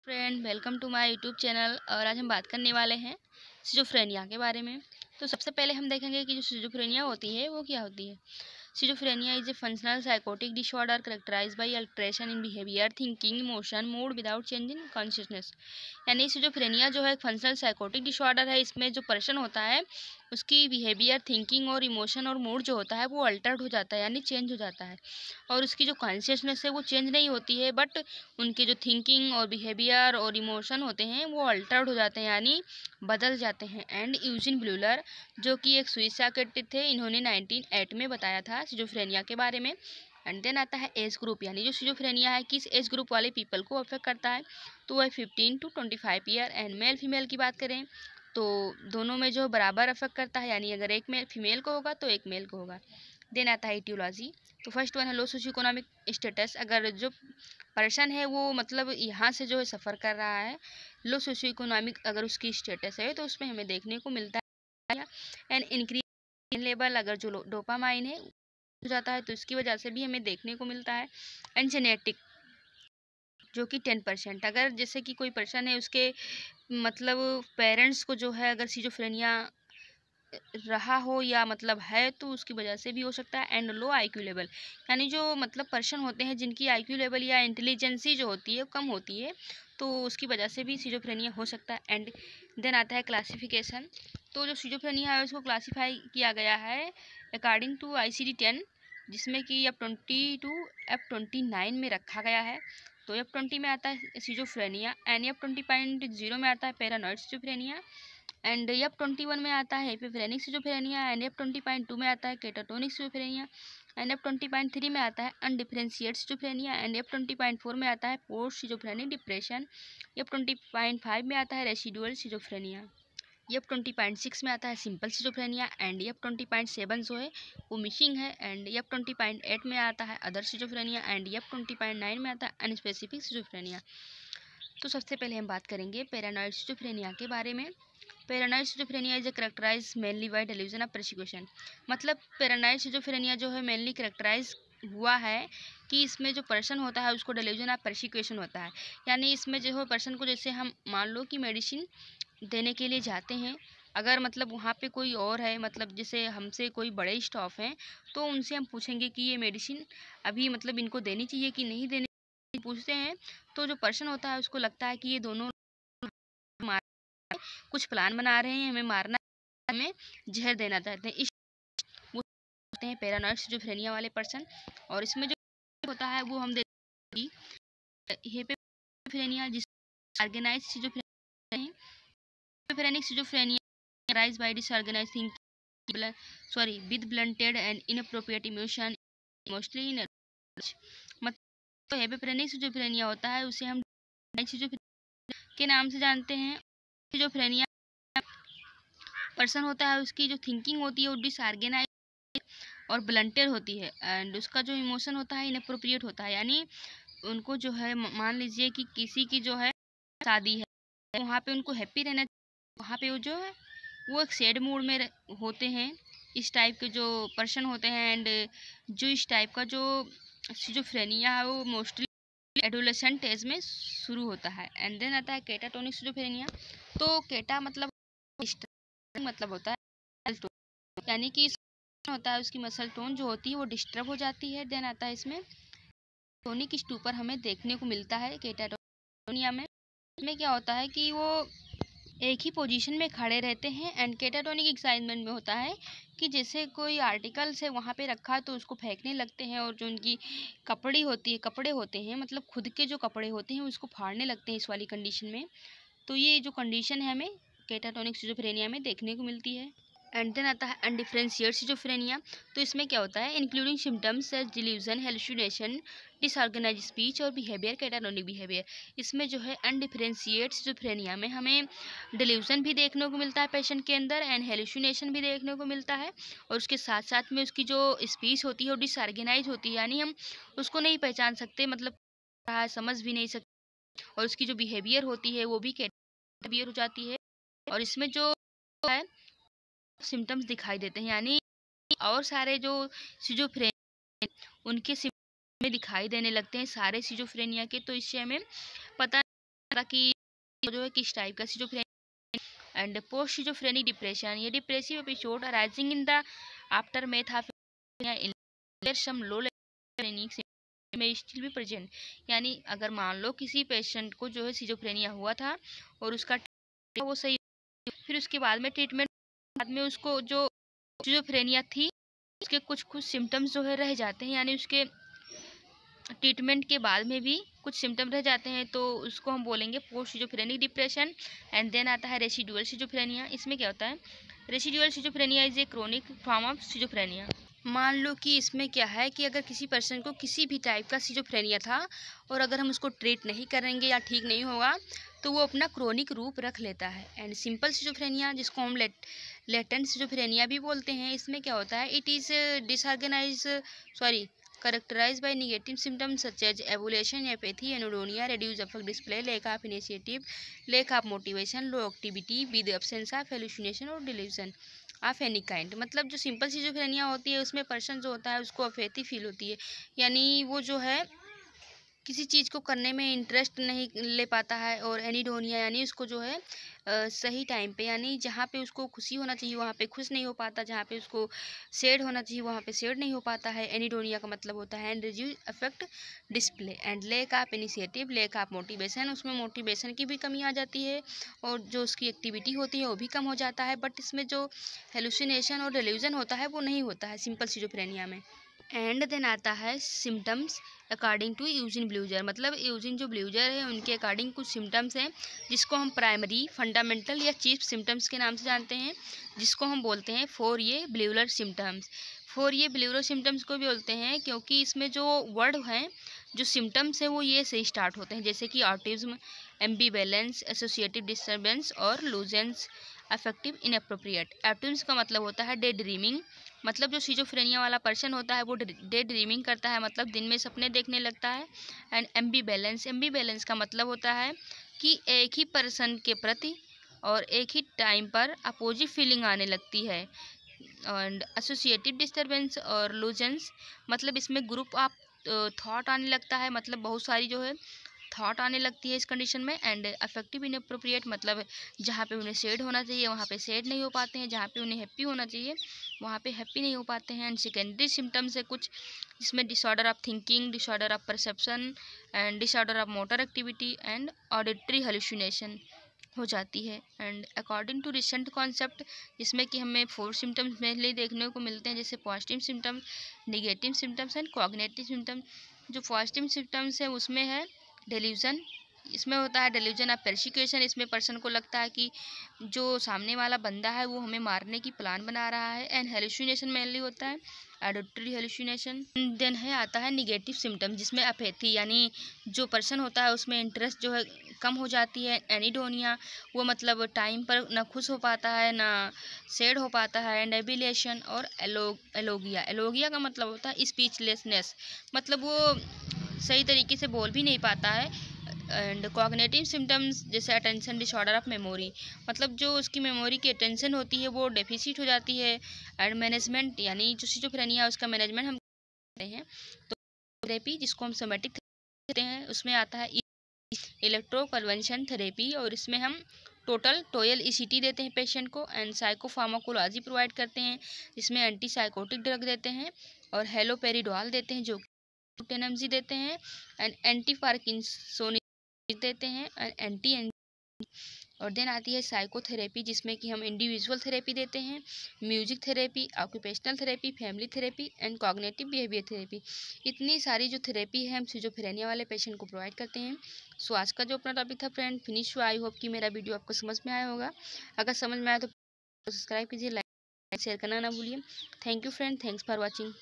Friend, welcome to my YouTube channel. और आज हम बात करने वाले हैं सिजोफ्रेनिया के बारे में। तो सबसे पहले हम देखेंगे कि जो सिजोफ्रेनिया होती है वो क्या होती है। Schizophrenia is a functional psychotic disorder characterized by alteration in behaviour, thinking, emotion, mood without change in consciousness. यानी सिजोफ्रेनिया जो है फंक्शनल साइकोटिक डिसऑर्डर है। इसमें जो पर्सन होता है उसकी बिहेवियर, थिंकिंग और इमोशन और मूड जो होता है वो अल्टर्ड हो जाता है, यानी चेंज हो जाता है। और उसकी जो कॉन्शियसनेस है वो चेंज नहीं होती है, बट उनके जो थिंकिंग और बिहेवियर और इमोशन होते हैं वो अल्टर्ड हो जाते हैं, यानी बदल जाते हैं। एंड यूजिन ब्लूलर, जो कि एक स्विस साइकियाट्रिस्ट थे, इन्होंने 1908 में बताया था सिजोफ्रेनिया के बारे में। एंड देन आता है एज ग्रुप, यानी जो सिजोफ्रेनिया है किस एज ग्रुप वाले पीपल को अफेक्ट करता है। तो वह 15 to 25 year. And male female की बात करें तो दोनों में जो बराबर अफेक्ट करता है, यानी अगर एक मेल फीमेल को होगा तो एक मेल को होगा। देन आता है इटियोलॉजी। तो फर्स्ट वन है लो सोशियो इकोनॉमिक स्टेटस। अगर जो पर्सन है वो मतलब यहाँ से जो है सफ़र कर रहा है, लो सोशियो इकोनॉमिक अगर उसकी स्टेटस है तो उसमें हमें देखने को मिलता है। एंड इंक्रीज लेवल, अगर जो डोपामाइन है हो जाता है तो इसकी वजह से भी हमें देखने को मिलता है। एंड जेनेटिक, जो कि 10%। अगर जैसे कि कोई पर्सन है उसके मतलब पेरेंट्स को जो है अगर सिजोफ्रेनिया रहा हो या मतलब है तो उसकी वजह से भी हो सकता है। एंड लो आईक्यू लेवल, यानी जो मतलब पर्सन होते हैं जिनकी आईक्यू लेवल या इंटेलिजेंसी जो होती है कम होती है, तो उसकी वजह से भी सिजोफ्रेनिया हो सकता है। एंड देन आता है क्लासिफिकेशन। तो जो सिजोफ्रेनिया है उसको क्लासीफाई किया गया है अकॉर्डिंग टू ICD-10, जिसमें कि F20 to F29 में रखा गया है। तो F20 में आता है सिजोफ्रेनिया, एंड F20.0 में आता है पैरानॉइड सिजोफ्रेनिया, एंड F21 में आता है एपिफ्रेनिक सिजोफ्रेनिया, एंड F20.2 में आता है केटाटोनिक सिजोफ्रेनिया, एंड F20.3 में आता है अनडिफरेंशिएट सिजोफ्रेनिया, एंड F20.4 में आता है पोस्ट सिजोफ्रेनिक डिप्रेशन, F20.5 में आता है रेसिडुअल सिजोफ्रेनिया, F20.6 में आता है सिंपल सिजोफ्रेनिया, एंड F20.7 जो है वो मिसिंग है, एंड F20.8 में आता है अदर सिजोफ्रेनिया, एंड F20.9 में आता है अनस्पेसिफिक सिजोफ्रेनिया। तो सबसे पहले हम बात करेंगे पैरानॉइड सिजोफ्रेनिया के बारे में। Paranoid schizophrenia is characterize mainly by delusion of persecution. मतलब पैरानॉइड सिजोफ्रेनिया जो है मेनली कैरेक्टराइज हुआ है कि इसमें जो पर्सन होता है उसको डेल्यूजन ऑफ परसिक्यूशन होता है। यानी इसमें जो है पर्सन को, जैसे हम मान लो कि मेडिसिन देने के लिए जाते हैं, अगर मतलब वहाँ पे कोई और है, मतलब जैसे हमसे कोई बड़े स्टाफ हैं, तो उनसे हम पूछेंगे कि ये मेडिसिन अभी मतलब इनको देनी चाहिए कि नहीं देनी, पूछते हैं। तो जो पर्सन होता है उसको लगता है कि ये दोनों कुछ प्लान बना रहे हैं, हमें मारना, हमें जहर देना चाहते हैं, इस वो होते हैं पैरानॉइड सिजोफ्रेनिया वाले पर्सन। और इसमें जो होता है वो हम देखते हैं हेपेफ्रेनिया, जिस ऑर्गेनाइज्ड सिजोफ्रेनिया है। Hebephrenic schizophrenia rise by disorganised thinking, sorry with blunted and inappropriate emotion, mostly in मतलब हेपेफ्रेनिक सिजोफ्रेनिया होता है उसे हम सिजोफ्रेनिया के नाम से जानते हैं। सिजोफ्रेनिया पर्सन होता है उसकी जो थिंकिंग होती है वो डिसऑर्गेनाइज और ब्लंटेड होती है, एंड उसका जो इमोशन होता है इनअप्रोप्रिएट होता है। यानी उनको जो है मान लीजिए कि किसी की जो है शादी है, वहाँ पे उनको हैप्पी रहना, वहाँ पे वो जो है वो एक सैड मूड में होते हैं। इस टाइप के जो पर्सन होते हैं, एंड जो इस टाइप का जो सिजोफ्रेनिया है वो मोस्टली एडोलेसेंट एज में शुरू होता है। एंड देन आता है केटाटोनिक सिजोफ्रेनिया। तो केटा मतलब होता है, यानी कि होता है उसकी मसल टोन जो होती है वो डिस्टर्ब हो जाती है। देन आता है इसमें टोनिक स्टूपर हमें देखने को मिलता है केटाटोनिया में। इसमें क्या होता है कि वो एक ही पोजीशन में खड़े रहते हैं। एंड केटाटोनिक एक्साइटमेंट में होता है कि जैसे कोई आर्टिकल्स है वहाँ पे रखा है तो उसको फेंकने लगते हैं, और जो उनकी कपड़े होते हैं मतलब खुद के जो कपड़े होते हैं उसको फाड़ने लगते हैं इस वाली कंडीशन में। तो ये जो कंडीशन है हमें केटाटोनिक सिजोफ्रेनिया में देखने को मिलती है। एंड देन आता है अनडिफरेंशिएट सिजोफ्रेनिया। तो इसमें क्या होता है, इंक्लूडिंग सिम्टम्स सच डिल्यूजन, हेलुसिनेशन, डिसऑर्गेनाइज स्पीच और बिहेवियर, कैटाटोनिक बिहेवियर। इसमें जो है अनडिफरेंशिएट सिजोफ्रेनिया में हमें डिल्यूजन भी देखने को मिलता है पेशेंट के अंदर, एंड हेलुसिनेशन भी देखने को मिलता है, और उसके साथ साथ में उसकी जो स्पीच होती है वो डिसऑर्गेनाइज होती है, यानी हम उसको नहीं पहचान सकते, मतलब समझ भी नहीं सकते। और उसकी जो बिहेवियर होती है वो भी बिहेवियर हो जाती है। और इसमें जो है सिम्टम्स दिखाई देते हैं, यानी और सारे जो सिजोफ्रेनिया उनके सिम्टम्स दिखाई देने लगते हैं सारे सिजोफ्रेनिया के। तो इससे हमें पता कि जो है किस टाइप का schizophrenia. And post schizophrenic depression, ये depressive episode arising in the aftermath of some low में स्टिल भी प्रेजेंट। यानी अगर मान लो किसी पेशेंट को जो है सिजोफ्रेनिया हुआ था और उसका वो सही, फिर उसके बाद में ट्रीटमेंट बाद में उसको जो सिजोफ्रेनिया थी उसके कुछ सिम्टम्स जो है रह जाते हैं, यानी उसके ट्रीटमेंट के बाद में भी कुछ सिम्टम रह जाते हैं, तो उसको हम बोलेंगे post schizophrenic depression. And then आता है रेसिडुअल सिजोफ्रेनिया। इसमें क्या होता है, residual schizophrenia is a chronic form of schizophrenia. मान लो कि इसमें क्या है कि अगर किसी पर्सन को किसी भी टाइप का सिजोफ्रेनिया था और अगर हम उसको ट्रीट नहीं करेंगे या ठीक नहीं होगा तो वो अपना क्रोनिक रूप रख लेता है। एंड सिंपल सिजोफ्रेनिया, जिसको हम लेटेंट सिजोफ्रेनिया भी बोलते हैं, इसमें क्या होता है, it is characterized by negative symptoms such as avulsion, apathy, anhedonia, reduced affect display, lack of initiative, lack of motivation, low activity with the absence of hallucination or delusion of any kind. मतलब जो simple schizophrenia होती है उसमें person जो होता है उसको अफेथी feel होती है, यानी वो जो है किसी चीज़ को करने में इंटरेस्ट नहीं ले पाता है। और एनीडोनिया यानी उसको जो है सही टाइम पे, यानी जहाँ पे उसको खुशी होना चाहिए वहाँ पे खुश नहीं हो पाता, जहाँ पे उसको सैड होना चाहिए वहाँ पे सैड नहीं हो पाता है। एनीडोनिया का मतलब होता है and reduce affect display and lake of initiative, lake of motivation, उसमें मोटिवेशन की भी कमी आ जाती है और जो उसकी एक्टिविटी होती है वो भी कम हो जाता है। बट इसमें जो हेलुसिनेशन और डेल्यूजन होता है वो नहीं होता है सिंपल सिजोफ्रेनिया में। एंड देन आता है सिम्टम्स अकॉर्डिंग टू यूजिन ब्लूजर। मतलब यूजिन जो ब्लूजर है उनके अकॉर्डिंग कुछ सिम्टम्स हैं जिसको हम प्राइमरी, फंडामेंटल या चीफ सिम्टम्स के नाम से जानते हैं, जिसको हम बोलते हैं 4A ब्लूलर सिम्टम्स। 4A ब्लूलर सिम्टम्स को भी बोलते हैं क्योंकि इसमें जो वर्ड हैं, जो सिम्टम्स हैं वो ये से स्टार्ट होते हैं, जैसे कि ऑटिज्म, एम्बीवैलेंस, एसोसिएटिव डिस्टर्बेंस और लूजेंस, अफेक्टिव इनअप्रोप्रिएट। ऑटिज्म का मतलब होता है डे ड्रीमिंग, मतलब जो सिजोफ्रेनिया वाला पर्सन होता है वो डे ड्रीमिंग करता है, मतलब दिन में सपने देखने लगता है। एंड एम्बीवैलेंस, एम्बीवैलेंस का मतलब होता है कि एक ही पर्सन के प्रति और एक ही टाइम पर अपोजिट फीलिंग आने लगती है। एंड एसोसिएटिव डिस्टर्बेंस और लूजेंस, मतलब इसमें ग्रुप ऑफ थॉट आने लगता है, मतलब बहुत सारी जो है थॉट आने लगती है इस कंडीशन में। एंड अफेक्टिव इनअप्रोप्रिएट, मतलब जहाँ पे उन्हें सैड होना चाहिए वहाँ पे सैड नहीं हो पाते हैं, जहाँ पे उन्हें हैप्पी होना चाहिए वहाँ पे हैप्पी नहीं हो पाते हैं। एंड सेकेंडरी सिम्टम्स है कुछ, जिसमें disorder of thinking, disorder of perception and disorder of motor activity and auditory hallucination हो जाती है। And according to recent concept, जिसमें कि हमें 4 सिम्टम्स मेनली देखने को मिलते हैं, जैसे positive symptoms, negative symptoms and cognitive symptoms. जो पॉजिटिव सिम्टम्स है उसमें है डेल्यूजन, इसमें होता है डेल्यूजन ऑफ परसिक्यूशन, इसमें पर्सन को लगता है कि जो सामने वाला बंदा है वो हमें मारने की प्लान बना रहा है। एंड हेलुसिनेशन मेनली होता है ऑडिटरी हेलुसिनेशन। देन है आता है निगेटिव सिम्टम, जिसमें अपेथी, यानी जो पर्सन होता है उसमें इंटरेस्ट जो है कम हो जाती है। एनीडोनिया, वो मतलब टाइम पर ना खुश हो पाता है ना सैड हो पाता है। एंड एबिलेशन और एलोगिया, एलोगिया का मतलब होता है स्पीचलेसनेस, मतलब वो सही तरीके से बोल भी नहीं पाता है। एंड कॉग्निटिव सिम्टम्स जैसे अटेंशन डिसऑर्डर ऑफ मेमोरी, मतलब जो उसकी मेमोरी की अटेंशन होती है वो डेफिसिट हो जाती है। एंड मैनेजमेंट, यानी जो सिजोफ्रेनिया उसका मैनेजमेंट हम करते हैं तो थेरेपी, जिसको हम सोमेटिक कहते हैं, उसमें आता है इलेक्ट्रोकन्वल्शन थेरेपी, और इसमें हम टोटल टोयल ईसीटी देते हैं पेशेंट को। एंड साइकोफार्माकोलॉजी प्रोवाइड करते हैं, जिसमें एंटी साइकोटिक ड्रग देते हैं और हेलोपेरिडोल देते हैं जो टेनमजी देते हैं। एंड एंटी पार्किंसोनिक देते हैं एंड एंटी। और देन आती है साइकोथेरेपी, जिसमें कि हम इंडिविजुअल थेरेपी देते हैं, music therapy, occupational therapy, family therapy and cognitive behaviour therapy. इतनी सारी जो थेरेपी है हम सिजोफ्रेनिया वाले पेशेंट को प्रोवाइड करते हैं। सो आज का जो अपना टॉपिक था फ्रेंड फिनिश हुआ। आई होप कि मेरा वीडियो आपको समझ में आया होगा। अगर समझ में आया तो सब्सक्राइब कीजिए, लाइक शेयर करना ना भूलिए। Thank you friend, thanks for watching.